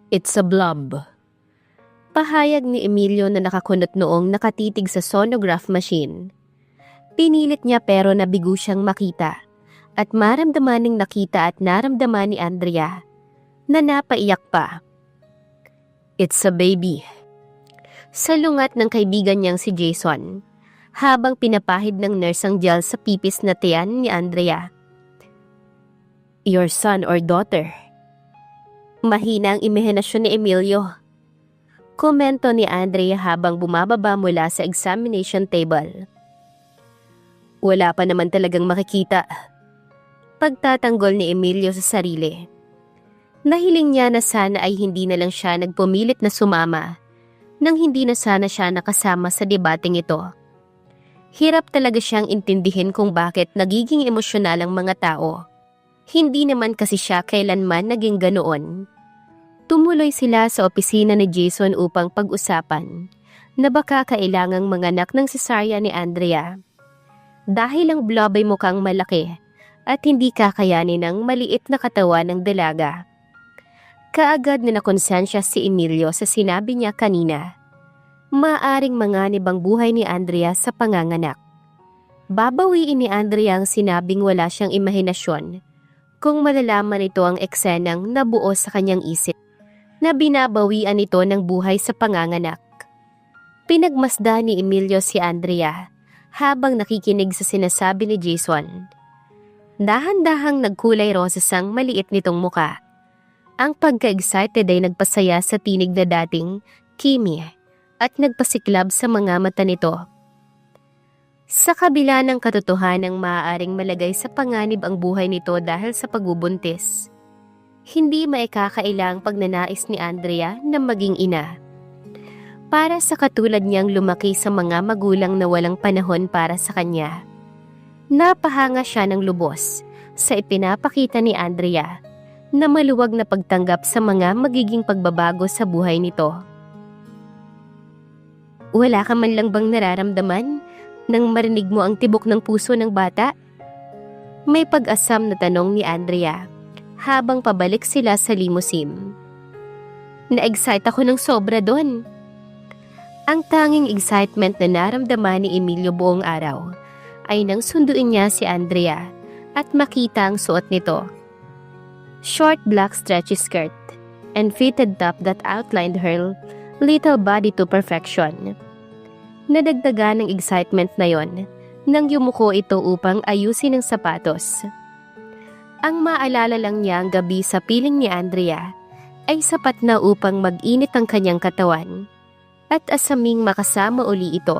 It's a blob. Pahayag ni Emilio na nakakunot noong nakatitig sa sonograph machine. Pinilit niya pero nabigo siyang makita at maramdaman ng nakita at naramdaman ni Andrea na napaiyak pa. It's a baby. Salungat ng kaibigan niyang si Jason habang pinapahid ng nurse ang gel sa pipis na tiyan ni Andrea. Your son or daughter? Mahina ang imahinasyon ni Emilio. Komento ni Andrea habang bumababa mula sa examination table. Wala pa naman talagang makikita. Pagtatanggol ni Emilio sa sarili. Nahiling niya na sana ay hindi na lang siya nagpumilit na sumama nang hindi na sana siya nakasama sa debating ito. Hirap talaga siyang intindihin kung bakit nagiging emosyonal ang mga tao. Hindi naman kasi siya kailanman naging ganoon. Tumuloy sila sa opisina ni Jason upang pag-usapan na baka kailangang manganak ng sesarya ni Andrea. Dahil ang blob ay mukhang malaki at hindi kakayanin ng maliit na katawan ng dalaga. Kaagad na nakonsensya si Emilio sa sinabi niya kanina. Maaring manganib ang buhay ni Andrea sa panganganak. Babawiin ni Andrea ang sinabing wala siyang imahinasyon kung malalaman ito ang eksenang nabuo sa kanyang isip na binabawian ito ng buhay sa panganganak. Pinagmasda ni Emilio si Andrea habang nakikinig sa sinasabi ni Jason. Dahan-dahang nagkulay rosas ang maliit nitong muka. Ang pagka-excited ay nagpasaya sa tinig na dating kimi at nagpasiklab sa mga mata nito. Sa kabila ng katotohanang maaaring malagay sa panganib ang buhay nito dahil sa pagbubuntis, hindi maikakailang pagnanais ni Andrea na maging ina. Para sa katulad niyang lumaki sa mga magulang na walang panahon para sa kanya. Napahanga siya ng lubos sa ipinapakita ni Andrea na maluwag na pagtanggap sa mga magiging pagbabago sa buhay nito. Wala ka man lang bang nararamdaman nang marinig mo ang tibok ng puso ng bata? May pag-asam na tanong ni Andrea habang pabalik sila sa limousine. Na-excite ako ng sobra doon. Ang tanging excitement na naramdaman ni Emilio buong araw ay nang sunduin niya si Andrea at makita ang suot nito. Short black stretchy skirt and fitted top that outlined her little body to perfection. Nadagdagan ng excitement na yon nang yumuko ito upang ayusin ang sapatos. Ang maalala lang niya ang gabi sa piling ni Andrea ay sapat na upang mag-init ang kanyang katawan at asaming makasama uli ito.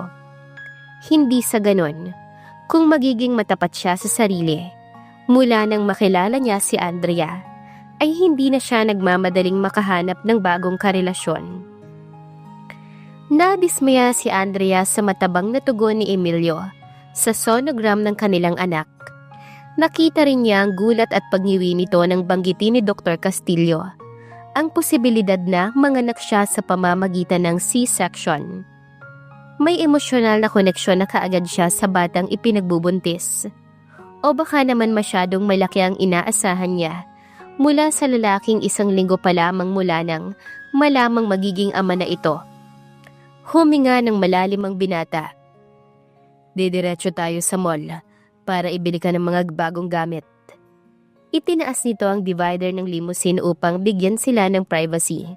Hindi sa ganon, kung magiging matapat siya sa sarili. Mula nang makilala niya si Andrea, ay hindi na siya nagmamadaling makahanap ng bagong karelasyon. Nadismaya si Andrea sa matabang na tugon ni Emilio sa sonogram ng kanilang anak. Nakita rin niya ang gulat at pagngiwi nito nang banggitin ni Dr. Castillo ang posibilidad na manganak siya sa pamamagitan ng C-section. May emosyonal na koneksyon na kaagad siya sa batang ipinagbubuntis. O baka naman masyadong malaki ang inaasahan niya mula sa lalaking 1 linggo pa lamang mula nang malamang magiging ama na ito. Huminga ng malalim ang binata. Didiretso tayo sa mall para ibili ka ng mga bagong gamit. Itinaas nito ang divider ng limousine upang bigyan sila ng privacy.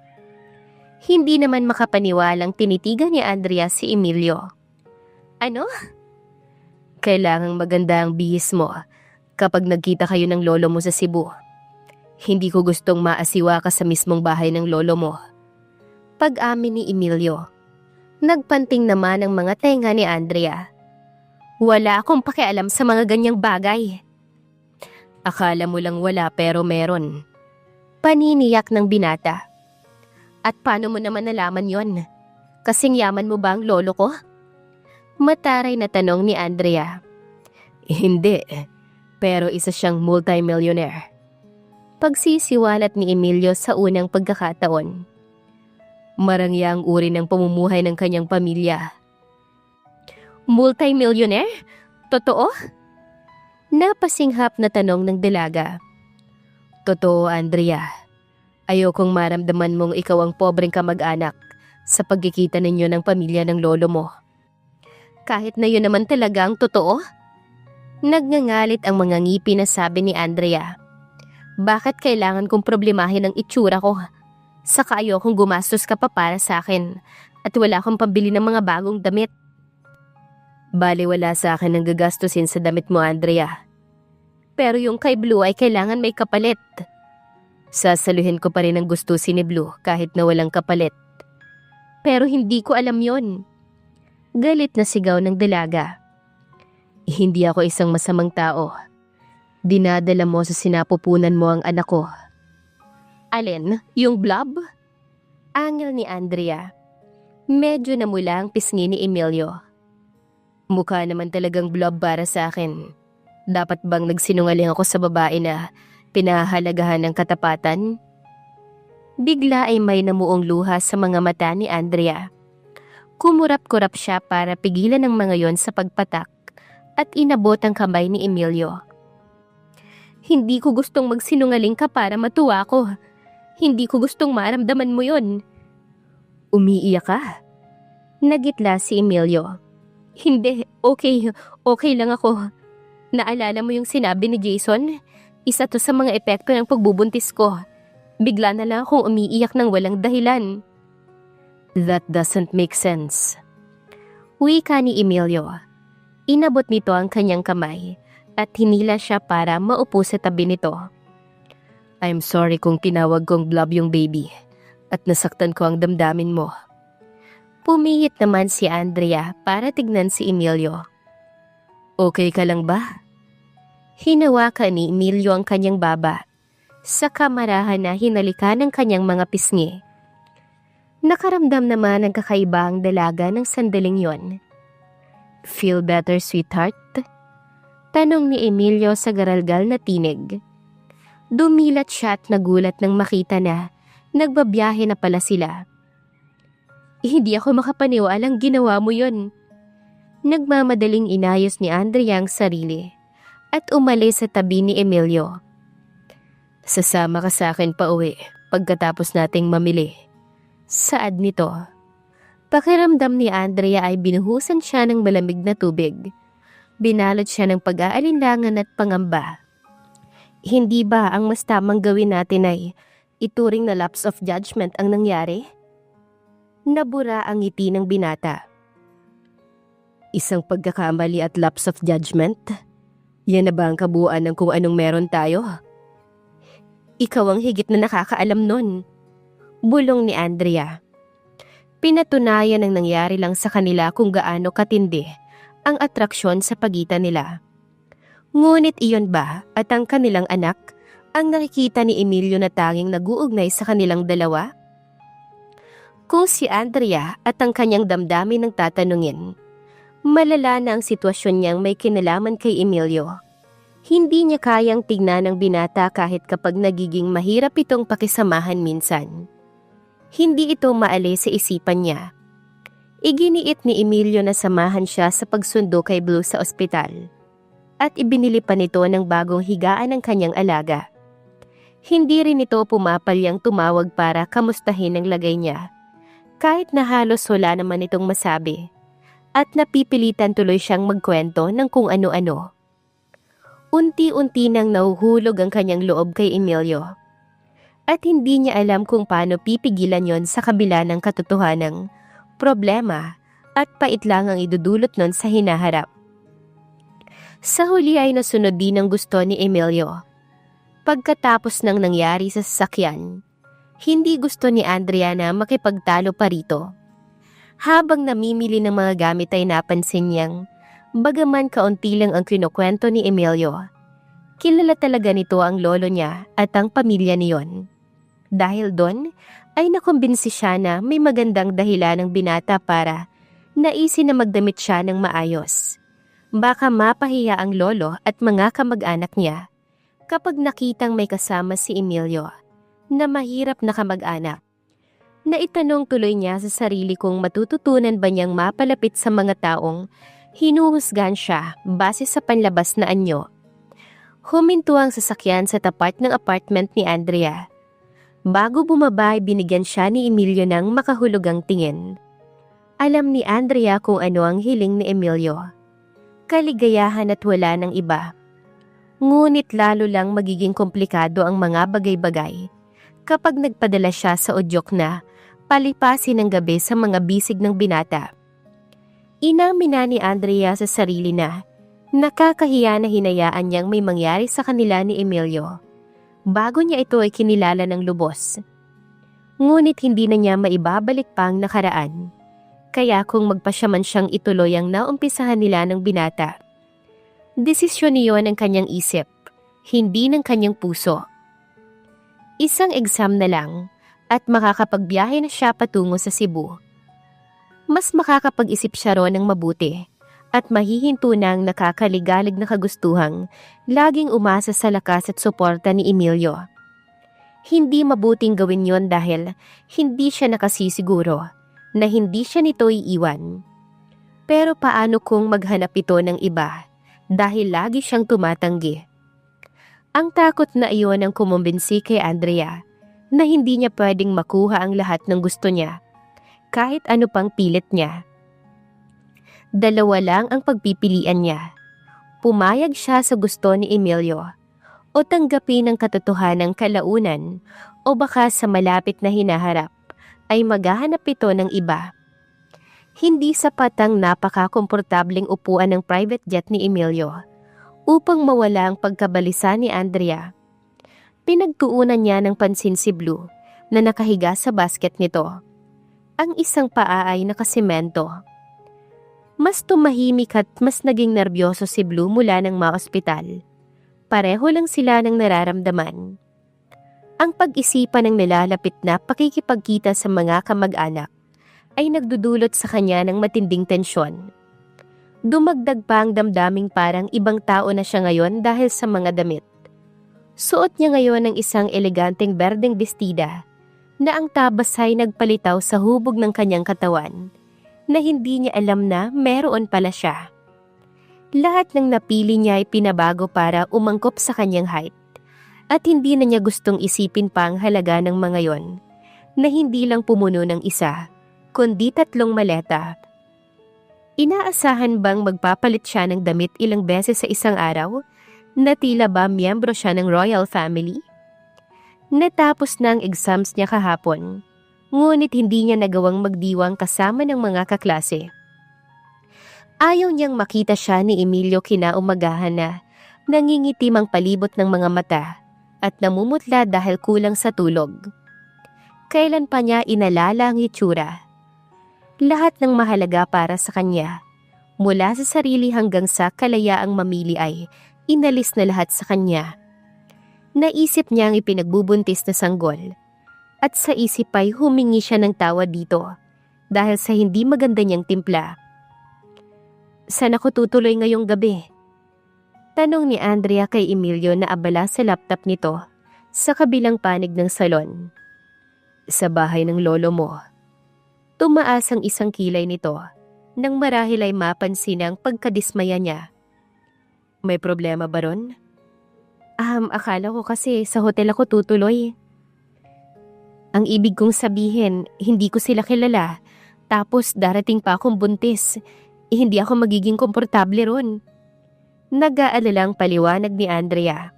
Hindi naman makapaniwalang tinitigan ni Andrea si Emilio. Ano? Kailangang maganda ang bihis mo kapag nagkita kayo ng lolo mo sa Cebu. Hindi ko gustong maasiwa ka sa mismong bahay ng lolo mo. Pag-amin ni Emilio. Nagpanting naman ang mga tenga ni Andrea. Wala akong pakialam sa mga ganyang bagay. Akala mo lang wala pero meron. Paniniyak ng binata. At paano mo naman nalaman yon? Kasing yaman mo ba ang lolo ko? Mataray na tanong ni Andrea. Hindi, pero isa siyang multimillionaire. Pagsisiwalat ni Emilio sa unang pagkakataon. Marangya ang uri ng pamumuhay ng kanyang pamilya. Multimillionaire? Totoo? Napasinghap na tanong ng dalaga. Totoo, Andrea. Ayokong maramdaman mong ikaw ang pobreng kamag-anak sa pagkikita ninyo ng pamilya ng lolo mo. Kahit na yun naman talaga ang totoo? Nagngangalit ang mga ngipin na sabi ni Andrea. Bakit kailangan kong problemahin ang itsura ko? Saka ayokong gumastos ka pa para sa akin at wala akong pambili ng mga bagong damit. Bale wala sa akin ang gagastusin sa damit mo, Andrea. Pero yung kay Blue ay kailangan may kapalit. Sasaluhin ko pa rin ang gustusin ni Blue kahit na walang kapalit. Pero hindi ko alam yon. Galit na sigaw ng dalaga. Hindi ako isang masamang tao. Dinadala mo sa sinapupunan mo ang anak ko. Alin? Yung blob? Angil ni Andrea. Medyo namula ang pisngi ni Emilio. Mukha naman talagang blob para sa akin. Dapat bang nagsinungaling ako sa babae na pinahahalagahan ng katapatan? Bigla ay may namuong luha sa mga mata ni Andrea. Kumurap-kurap siya para pigilan ang mga yon sa pagpatak at inabot ang kamay ni Emilio. Hindi ko gustong magsinungaling ka para matuwa ko. Hindi ko gustong maramdaman mo yon. Umiiyak ka? Nagitla si Emilio. Hindi, okay lang ako. Naalala mo yung sinabi ni Jason? Isa to sa mga epekto ng pagbubuntis ko. Bigla na lang akong umiiyak ng walang dahilan. That doesn't make sense. Wika ni Emilio. Inabot nito ang kanyang kamay at hinila siya para maupo sa tabi nito. I'm sorry kung tinawag kong blob yung baby at nasaktan ko ang damdamin mo. Pumihit naman si Andrea para tignan si Emilio. Okay ka lang ba? Hinawakan ni Emilio ang kanyang baba sa kamarahan na hinalikan ng kanyang mga pisngi. Nakaramdam naman ang kakaiba ang dalaga ng sandaling yon. Feel better, sweetheart? Tanong ni Emilio sa garalgal na tinig. Dumilat siya at nagulat nang makita na nagbabiyahe na pala sila. Hindi ako makapaniwalang ginawa mo yon. Nagmamadaling inayos ni Andrea ang sarili at umalis sa tabi ni Emilio. Sasama ka sa akin pa uwi pagkatapos nating mamili. Saad nito. Pakiramdam ni Andrea ay binuhusan siya ng malamig na tubig. Binalot siya ng pag-aalinlangan at pangamba. Hindi ba ang mas tamang gawin natin ay ituring na lapse of judgment ang nangyari? Nabura ang ngiti ng binata. Isang pagkakamali at lapse of judgment? Yan na ba ang kabuuan ng kung anong meron tayo? Ikaw ang higit na nakakaalam nun. Bulong ni Andrea. Pinatunayan ang nangyari lang sa kanila kung gaano katindi ang atraksyon sa pagitan nila. Ngunit iyon ba at ang kanilang anak ang nakikita ni Emilio na tanging nag-uugnay sa kanilang dalawa? Kung si Andrea at ang kanyang damdamin ang tatanungin, malala na ang sitwasyon niyang may kinalaman kay Emilio. Hindi niya kayang tignan ang binata kahit kapag nagiging mahirap itong pakisamahan minsan. Hindi ito maalis sa isipan niya. Iginiit ni Emilio na samahan siya sa pagsundo kay Blue sa ospital at ibinili pa nito ng bagong higaan ng kanyang alaga. Hindi rin ito pumapalyang tumawag para kamustahin ang lagay niya. Kahit na halos wala naman itong masabi at napipilitan tuloy siyang magkwento ng kung ano-ano. Unti-unti nang nahuhulog ang kanyang loob kay Emilio at hindi niya alam kung paano pipigilan yon sa kabila ng katotohanang problema at pait lang ang idudulot nun sa hinaharap. Sa huli ay nasunod din ang gusto ni Emilio. Pagkatapos ng nangyari sa sasakyan, hindi gusto ni Andrea na makipagtalo pa rito. Habang namimili ng mga gamit ay napansin niyang, bagaman kaunti lang ang kinukwento ni Emilio, kilala talaga nito ang lolo niya at ang pamilya niyon. Dahil doon, ay nakumbinsi siya na may magandang dahilan ng binata para naisin na magdamit siya ng maayos. Baka mapahiya ang lolo at mga kamag-anak niya kapag nakitang may kasama si Emilio na mahirap na kamag-anak. Naitanong tuloy niya sa sarili kung matututunan ba niyang mapalapit sa mga taong hinuhusgan siya base sa panlabas na anyo. Huminto ang sasakyan sa tapat ng apartment ni Andrea. Bago bumaba ay binigyan siya ni Emilio ng makahulugang tingin. Alam ni Andrea kung ano ang hiling ni Emilio. Kaligayahan at wala ng iba. Ngunit lalo lang magiging komplikado ang mga bagay-bagay kapag nagpadala siya sa udyok na palipasin ng gabi sa mga bisig ng binata. Inamin na ni Andrea sa sarili na nakakahiya na hinayaan niyang may mangyari sa kanila ni Emilio bago niya ito ay kinilala ng lubos. Ngunit hindi na niya maibabalik pa ang nakaraan. Kaya kung magpasya man siyang ituloy ang naumpisahan nila ng binata, desisyon niyon ng kanyang isip, hindi ng kanyang puso. Isang exam na lang at makakapagbiyahe na siya patungo sa Cebu. Mas makakapag-isip siya ron ng mabuti at mahihinto na ang nakakaligalig na kagustuhang laging umasa sa lakas at suporta ni Emilio. Hindi mabuting gawin yon dahil hindi siya nakasisiguro na hindi siya nito iiwan. Pero paano kung maghanap ito ng iba dahil lagi siyang tumatanggi? Ang takot na iyon ang kumumbinsi kay Andrea na hindi niya pwedeng makuha ang lahat ng gusto niya, kahit ano pang pilit niya. Dalawa lang ang pagpipilian niya. Pumayag siya sa gusto ni Emilio o tanggapin ang katotohanang kalaunan o baka sa malapit na hinaharap ay maghahanap ito ng iba. Hindi sapat ang napaka-komportableng upuan ng private jet ni Emilio upang mawala ang pagkabalisa ni Andrea. Pinagtuunan niya ng pansin si Blue na nakahiga sa basket nito. Ang isang paa ay nakasemento. Mas tumahimik at mas naging nervyoso si Blue mula ng ma-ospital. Pareho lang sila ng nararamdaman. Ang pag-isipan ng nilalapit na pakikipagkita sa mga kamag-anak ay nagdudulot sa kanya ng matinding tensyon. Dumagdag pa ang damdaming parang ibang tao na siya ngayon dahil sa mga damit. Suot niya ngayon ng isang eleganteng berdeng bestida na ang tabas ay nagpalitaw sa hubog ng kanyang katawan na hindi niya alam na meron pala siya. Lahat ng napili niya ay pinabago para umangkop sa kanyang height. At hindi na niya gustong isipin pa ang halaga ng mga yon, na hindi lang pumuno ng isa, kundi 3 maleta. Inaasahan bang magpapalit siya ng damit ilang beses sa isang araw, na tila ba miyembro siya ng royal family? Natapos na ang exams niya kahapon, ngunit hindi niya nagawang magdiwang kasama ng mga kaklase. Ayaw niyang makita siya ni Emilio kinaumagahan na nangingitim ang palibot ng mga mata at namumutla dahil kulang sa tulog. Kailan pa niya inalala ang itsura? Lahat ng mahalaga para sa kanya, mula sa sarili hanggang sa kalayaang mamili ay inalis na lahat sa kanya. Naisip niya ang ipinagbubuntis na sanggol, at sa isip ay humingi siya ng tawad dito dahil sa hindi maganda niyang timpla. Saan ako tutuloy ngayong gabi? Tanong ni Andrea kay Emilio na abala sa laptop nito sa kabilang panig ng salon. Sa bahay ng lolo mo. Tumaas ang isang kilay nito nang marahil ay mapansin ang pagkadismaya niya. May problema ba ron? Akala ko kasi sa hotel ako tutuloy. Ang ibig kong sabihin, hindi ko sila kilala. Tapos darating pa akong buntis. Hindi ako magiging komportable ron. Nag-aalalang paliwanag ni Andrea.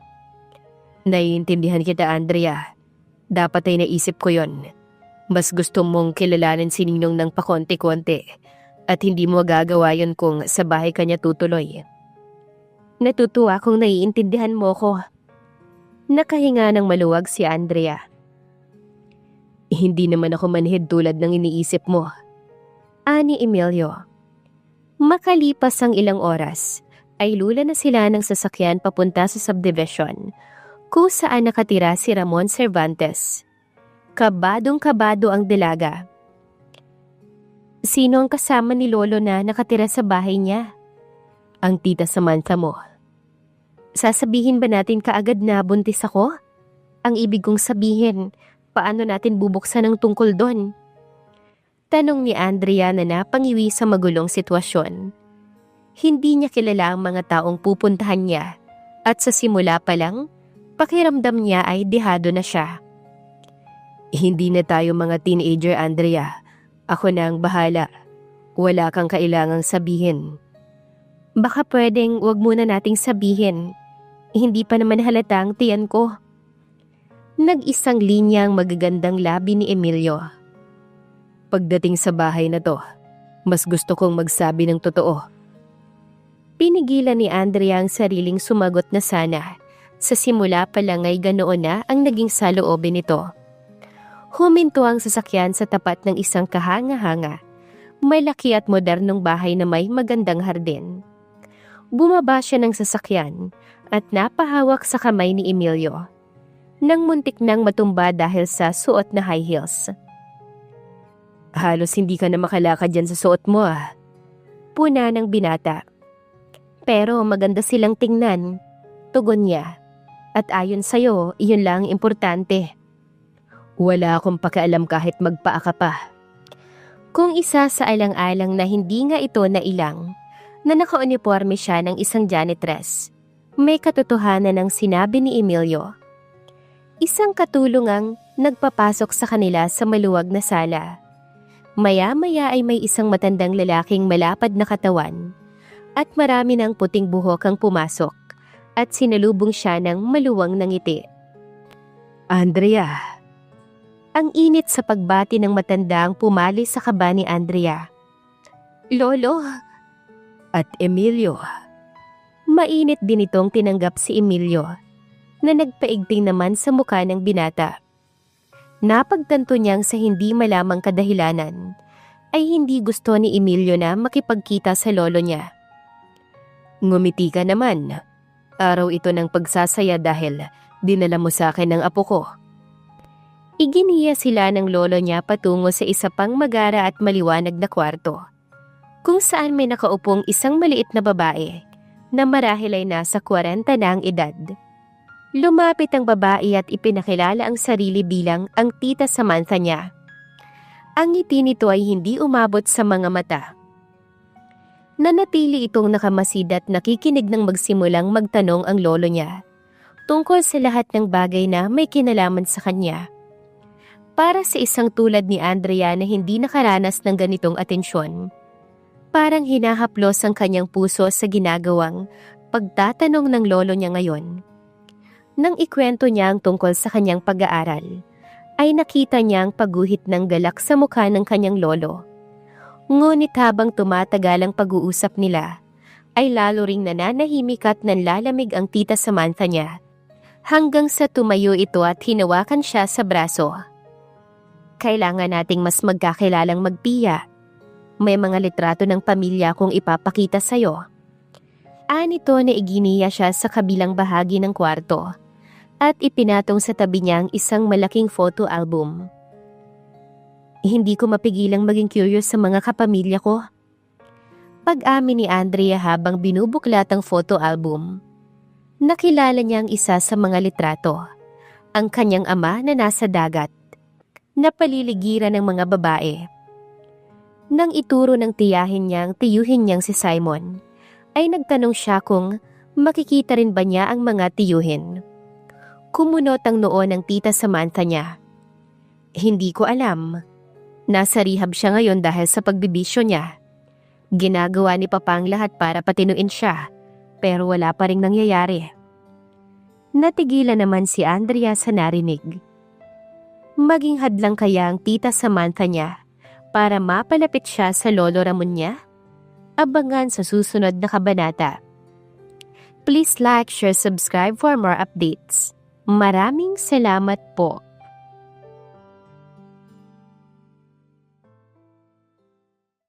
Naiintindihan kita, Andrea. Dapat ay naisip ko yon. Mas gusto mong kilalanin si Ninong ng pakonti-konti at hindi mo gagawa yon kung sa bahay kanya tutuloy. Natutuwa kung naiintindihan mo ko. Nakahinga ng maluwag si Andrea. Hindi naman ako manhid tulad ng iniisip mo. Ani Emilio. Makalipas ang ilang oras, ay lula na sila ng sasakyan papunta sa subdivision kung saan nakatira si Ramon Cervantes. Kabadong-kabado ang dalaga. Sino ang kasama ni Lolo na nakatira sa bahay niya? Ang tita Samantha mo. Sasabihin ba natin kaagad na buntis ako? Ang ibig kong sabihin, paano natin bubuksan ang tungkol doon? Tanong ni Andrea na napangiwi sa magulong sitwasyon. Hindi niya kilala ang mga taong pupuntahan niya at sa simula pa lang, pakiramdam niya ay dehado na siya. Hindi na tayo mga teenager, Andrea. Ako na ang bahala. Wala kang kailangang sabihin. Baka pwedeng wag muna nating sabihin. Hindi pa naman halata ang tiyan ko. Nag-isang linya ang magagandang labi ni Emilio. Pagdating sa bahay na to, mas gusto kong magsabi ng totoo. Pinigilan ni Andrea ang sariling sumagot na sana. Sa simula pa lang ay ganoon na ang naging saloobin nito. Huminto ang sasakyan sa tapat ng isang kahanga-hanga. Malaki at modernong bahay na may magandang hardin. Bumaba siya ng sasakyan at napahawak sa kamay ni Emilio. Nang muntik nang matumba dahil sa suot na high heels. Halos hindi ka na makalakad dyan sa suot mo ah. Puna ng binata. Pero maganda silang tingnan. Tugon niya. At ayon sa'yo, iyon lang importante. Wala akong pakialam kahit magpaa ka pa. Kung isa sa alang-alang na hindi nga ito nailang, na naka-uniforme siya ng isang janitress, may katotohanan ng sinabi ni Emilio. Isang katulong ang nagpapasok sa kanila sa maluwag na sala. Maya-maya ay may isang matandang lalaking malapad na katawan at marami ng puting buhok ang pumasok at sinalubong siya ng maluwang na ngiti. Andrea. Ang init sa pagbati ng matanda ang pumali sa kaba ni Andrea. Lolo. At Emilio. Mainit din itong tinanggap si Emilio, na nagpaigting naman sa mukha ng binata. Napagtanto niyang sa hindi malamang kadahilanan, ay hindi gusto ni Emilio na makipagkita sa lolo niya. Ngumiti ka naman. Araw ito ng pagsasaya dahil dinala mo sa akin ng apo ko. Iginiya sila ng lolo niya patungo sa isa pang magara at maliwanag na kwarto, kung saan may nakaupong isang maliit na babae na marahil ay nasa 40 na ang edad. Lumapit ang babae at ipinakilala ang sarili bilang ang tita Samantha niya. Ang ngiti nito ay hindi umabot sa mga mata. Nanatili itong nakamasid at nakikinig ng magsimulang magtanong ang lolo niya tungkol sa lahat ng bagay na may kinalaman sa kanya. Para sa isang tulad ni Andrea na hindi nakaranas ng ganitong atensyon, parang hinahaplos ang kanyang puso sa ginagawang pagtatanong ng lolo niya ngayon. Nang ikwento niya ang tungkol sa kanyang pag-aaral, ay nakita niya ang pagguhit ng galak sa mukha ng kanyang lolo. Ngunit habang tumatagal ang pag-uusap nila, ay lalo ring nananahimik at nanlalamig ang tita Samantha niya, hanggang sa tumayo ito at hinawakan siya sa braso. Kailangan nating mas magkakilalang magpiya. May mga litrato ng pamilya kong ipapakita sa'yo. Anito na iginiya siya sa kabilang bahagi ng kwarto at ipinatong sa tabi niya ang isang malaking photo album. Hindi ko mapigilang maging curious sa mga kapamilya ko. Pag-amin ni Andrea habang binubuklat ang photo album, nakilala niya ang isa sa mga litrato, ang kanyang ama na nasa dagat, na paliligiran ng mga babae. Nang ituro ng tiyahin niyang tiyuhin niyang si Simon, ay nagtanong siya kung makikita rin ba niya ang mga tiyuhin. Kumunot ang noo ng tita Samantha niya. Hindi ko alam. Nasa rehab siya ngayon dahil sa pagbibisyo niya. Ginagawa ni Papa ang lahat para patinuin siya, pero wala pa ring nangyayari. Natigilan naman si Andrea sa narinig. Maging hadlang kaya ang tita Samantha niya para mapalapit siya sa lolo Ramon niya? Abangan sa susunod na kabanata. Please like, share, subscribe for more updates. Maraming salamat po.